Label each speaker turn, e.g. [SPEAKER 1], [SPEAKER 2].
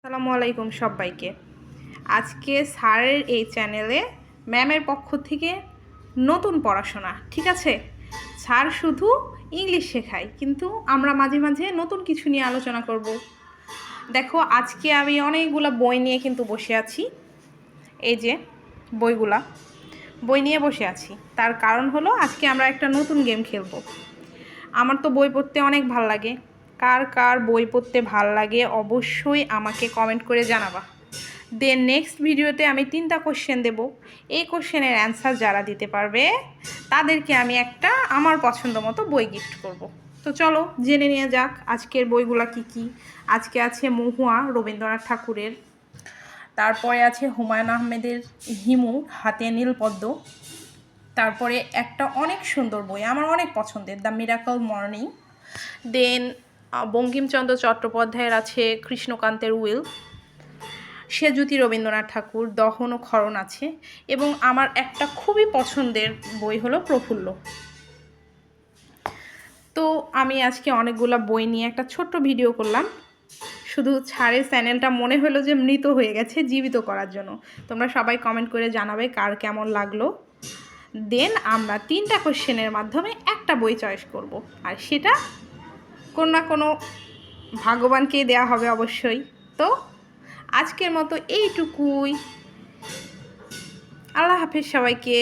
[SPEAKER 1] আসসালামু আলাইকুম সবাইকে। আজকে স্যারের এই চ্যানেলে ম্যামের পক্ষ থেকে নতুন পড়াশোনা, ঠিক আছে? স্যার শুধু ইংলিশ শেখায়, কিন্তু আমরা মাঝে মাঝে নতুন কিছু নিয়ে আলোচনা করব। দেখো, আজকে আমি অনেকগুলো বই নিয়ে কিন্তু বসে আছি। এই যে বই নিয়ে বসে আছি, তার কারণ হলো আজকে আমরা একটা নতুন গেম খেলবো। আমার তো বই পড়তে অনেক ভাল লাগে। কার কার বই পড়তে ভাল লাগে অবশ্যই আমাকে কমেন্ট করে জানাবা। দেন নেক্সট ভিডিওতে আমি 3টা কোশ্চেন দেব। এই কোশ্চেনের অ্যান্সার যারা দিতে পারবে তাদেরকে আমি একটা আমার পছন্দ মতো বই গিফট করব। তো চলো জেনে নিয়ে যাক আজকের বইগুলা কি কি। আজকে আছে মহুয়া, রবীন্দ্রনাথ ঠাকুরের। তারপরে আছে হুমায়ুন আহমেদের হিমু, হাতে নীলপদ্ম। তারপরে একটা অনেক সুন্দর বই, আমার অনেক পছন্দের, দ্য মিরাকল মর্নিং। দেন বঙ্কিমচন্দ্র চট্টোপাধ্যায়ের আছে কৃষ্ণকান্তের উইল। সেজুতি রবীন্দ্রনাথ ঠাকুর দহন ও ক্ষরণ আছে। এবং আমার একটা খুবই পছন্দের বই হলো প্রফুল্ল। তো আমি আজকে অনেকগুলো বই নিয়ে একটা ছোট্ট ভিডিও করলাম, শুধু ছাড়ের চ্যানেলটা মনে হলো যে মৃত হয়ে গেছে, জীবিত করার জন্য। তোমরা সবাই কমেন্ট করে জানাবে কার কেমন লাগলো। দেন আমরা 3টা কোশ্চেনের মাধ্যমে একটা বই চয়েস করব, আর সেটা কোনো না কোনো ভাগ্যবানকেই দেওয়া হবে অবশ্যই। তো আজকের মতো এইটুকুই। আল্লাহ হাফেজ সবাইকে।